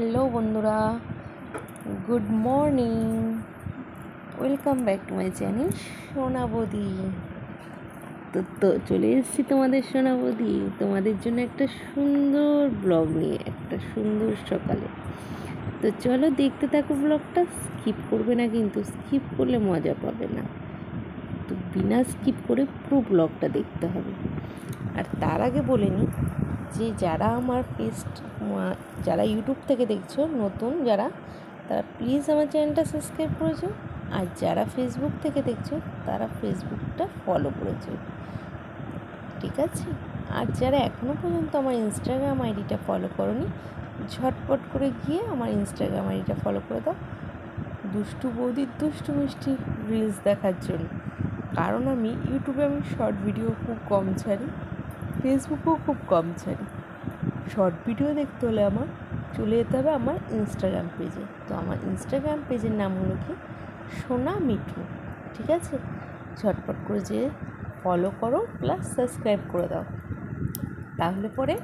Hello বন্ধুরা, good morning. Welcome back to my channel সোনা বৌদি। তো চলে এসেছি তোমাদের সোনা বৌদি, তোমাদের জন্য একটা সুন্দর ব্লগ নিয়ে, একটা সুন্দর সকালে। তো চলো দেখতে থাকো ব্লগটা, স্কিপ করবে না কিন্তু, স্কিপ করলে মজা পাবে না। তো বিনা স্কিপ করে পুরো ব্লগটা দেখতে হবে। আর তার আগে বলে নিই যে যারা আমার যারা ইউটিউব থেকে দেখছো নতুন যারা, তারা প্লিজ আমার চ্যানেলটা সাবস্ক্রাইব করেছো। আর যারা ফেসবুক থেকে দেখছো তারা ফেসবুকটা ফলো করেছো, ঠিক আছে? আর যারা এখনও পর্যন্ত আমার ইনস্টাগ্রাম আইডিটা ফলো করোনি, ঝটপট করে গিয়ে আমার ইনস্টাগ্রাম আইডিটা ফলো করে দাও, দুষ্টু বৌদির দুষ্টু মিষ্টি রিলস দেখার জন্য। কারণ আমি ইউটিউবে শর্ট ভিডিও খুব কম ছাড়ি, ফেসবুকেও খুব কম ছাড়ি। শর্ট ভিডিও দেখতে হলে আমার চলে যেতে হবে আমার ইনস্টাগ্রাম পেজে। তো আমার ইনস্টাগ্রাম পেজের নাম হলো কি সোনা মিঠু, ঠিক আছে? ঝটপট করে যে ফলো করো প্লাস সাবস্ক্রাইব করে দাও, তাহলে পরে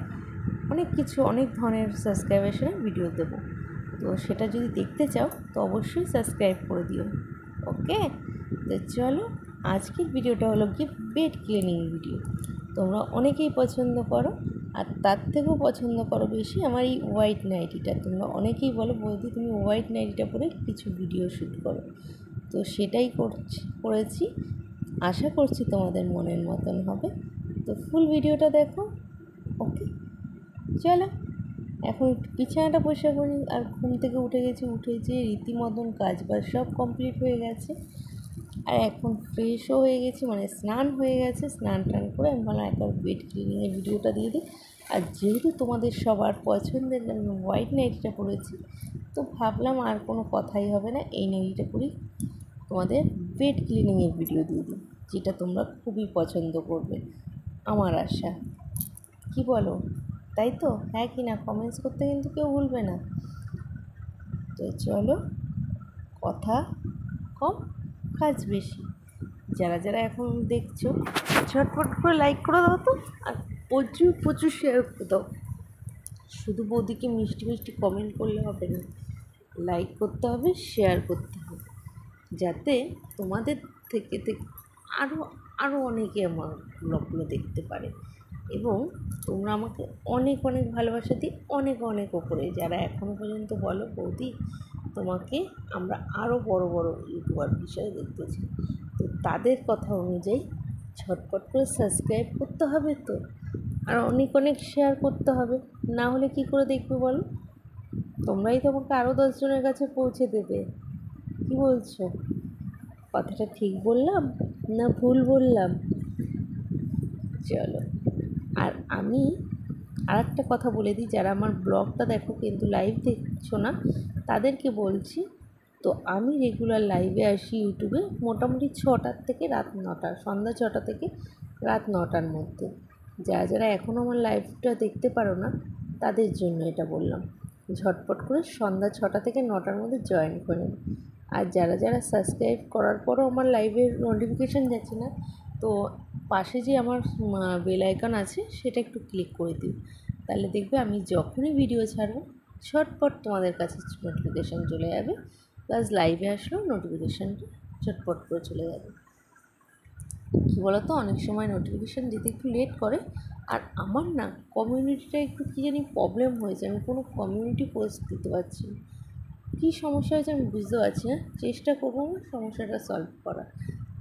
অনেক ধরনের সাবস্ক্রাইবেশনে ভিডিও দেবো। তো সেটা যদি দেখতে চাও তো অবশ্যই সাবস্ক্রাইব করে দিও, ওকে? তো চলো, আজকের ভিডিওটা হলো কি বেড ক্লিনিং ভিডিও। তোমরা অনেকেই পছন্দ করো, আর তার থেকেও পছন্দ করো বেশি আমার এই হোয়াইট নাইটিটা। তোমরা অনেকেই বলো বৌদি তুমি হোয়াইট নাইটিটা পরে কিছু ভিডিও শ্যুট করো। তো সেটাই করেছি, আশা করছি তোমাদের মনের মতন হবে। তো ফুল ভিডিওটা দেখো, ওকে? চলো এখন একটু বিছানাটা পরিষ্কার করি। আর ঘুম থেকে উঠেছি রীতিমতন কাজ বাজ সব কমপ্লিট হয়ে গেছে। আর এখন ফ্রেশও হয়ে গেছি, মানে স্নান হয়ে গেছে। স্নান টান করে আমি ভাবলাম একবার বেড ক্লিনিংয়ের ভিডিওটা দিয়ে দিই। আর যেহেতু তোমাদের সবার পছন্দের আমি হোয়াইট নাইটিটা পরেছি, তো ভাবলাম আর কোনো কথাই হবে না, এই নাইটিটা পরেই তোমাদের বেড ক্লিনিংয়ের ভিডিও দিয়ে দিই, যেটা তোমরা খুবই পছন্দ করবে আমার আশা। কি বলো, তাই তো? হ্যাঁ কি না কমেন্টস করতে কিন্তু কেউ ভুলবে না। তো চলো, কথা কম কাজ বেশি। যারা যারা এখন দেখছো ঝটপট করে লাইক করে দাও তো, আর প্রচুর প্রচুর শেয়ার করে দাও। শুধু বৌদিকে মিষ্টি মিষ্টি কমেন্ট করলে হবে না, লাইক করতে হবে, শেয়ার করতে হবে, যাতে তোমাদের থেকে আরও আরও অনেকে আমার ব্লগগুলো দেখতে পারে। এবং তোমরা আমাকে অনেক অনেক ভালোবাসা দিই, অনেক ওপরে। যারা এখনও পর্যন্ত বলো বৌদি তোমাকে আমরা আরও বড় বড় ইউটিউবার হিসেবে দেখতে চাই, তো তাদের কথা অনুযায়ী ঝটপট করে সাবস্ক্রাইব করতে হবে। তো আর অনেক শেয়ার করতে হবে, না হলে কি করে দেখবে বলো? তোমরাই তোমাকে আরও 10 জনের কাছে পৌঁছে দেবে। কি বলছো? কথাটা ঠিক বললাম না ভুল বললাম? চলো, আর আমি আর একটা কথা বলে দিই, যারা আমার ব্লগটা দেখো কিন্তু লাইভ দেখছো না তাদেরকে বলছি, তো আমি রেগুলার লাইভে আসি ইউটিউবে মোটামুটি 6টার থেকে রাত 9টা, সন্ধ্যা 6টা থেকে রাত 9টার মধ্যে। যারা যারা এখনও আমার লাইভটা দেখতে পারো না তাদের জন্য এটা বললাম, ঝটপট করে সন্ধ্যা 6টা থেকে 9টার মধ্যে জয়েন করে নেবে। আর যারা যারা সাবস্ক্রাইব করার পরও আমার লাইভের নোটিফিকেশান যাচ্ছে না, তো পাশে যে আমার বেল আইকন আছে সেটা একটু ক্লিক করে দিও, তাহলে দেখবে আমি যখনই ভিডিও ছাড়বো ঝটপট তোমাদের কাছে নোটিফিকেশান চলে যাবে, প্লাস লাইভে আসলেও নোটিফিকেশানটা ঝটপট করে চলে যাবে। কী বলো তো, অনেক সময় নোটিফিকেশান দিতে একটু লেট করে। আর আমার না কমিউনিটিটা একটু কী জানি প্রবলেম হয়েছে, আমি কোনো কমিউনিটি পোস্ট দিতে পারছি না। কী সমস্যা হয়েছে আমি বুঝতে পারছি না, চেষ্টা করবো আমার সমস্যাটা সলভ করার।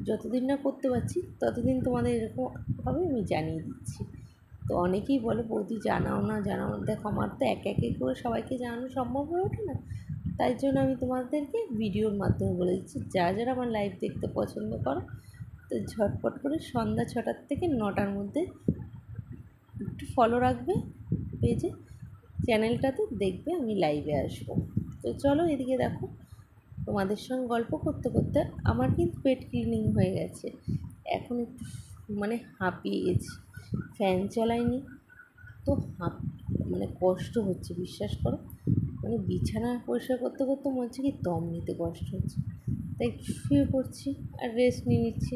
যতদিন না করতে পারছি ততদিন তোমাদের এরকমভাবে আমি জানিয়ে দিচ্ছি। তো অনেকেই বলে বৌদি জানাও না। দেখো আমার তো একে করে সবাইকে জানানো সম্ভব হয়ে ওঠে না, তাই জন্য আমি তোমাদেরকে ভিডিওর মাধ্যমে বলে দিচ্ছি। যারা যারা আমার লাইভ দেখতে পছন্দ করো, তো ঝটপট করে সন্ধ্যা 6টার থেকে 9টার মধ্যে একটু ফলো রাখবে পেজে, চ্যানেলটাতে, দেখবে আমি লাইভে আসবো। তো চলো এদিকে দেখো, তোমাদের সঙ্গে গল্প করতে করতে আমার কিন্তু পেট ক্লিনিং হয়ে গেছে। এখন একটু মানে হাঁপিয়ে গেছি, ফ্যান চালাইনি তো মানে কষ্ট হচ্ছে, বিশ্বাস করো। মানে বিছানা পরিষ্কার করতে করতে মনে হচ্ছে কি দম নিতে কষ্ট হচ্ছে, তাই শুয়ে পড়ছি আর রেস্ট নিয়ে নিচ্ছি।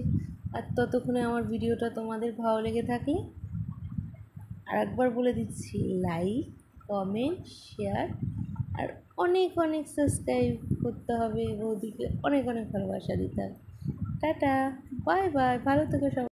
আর ততক্ষণে আমার ভিডিওটা তোমাদের ভালো লেগে থাকলে আর একবার বলে দিচ্ছি, লাইক, কমেন্ট, শেয়ার আর অনেক অনেক সাবস্ক্রাইব করতে হবে, বৌদিকে অনেক অনেক ভালোবাসা দিতে হবে। টাটা, বাই বাই, ভালো থেকো সবাই।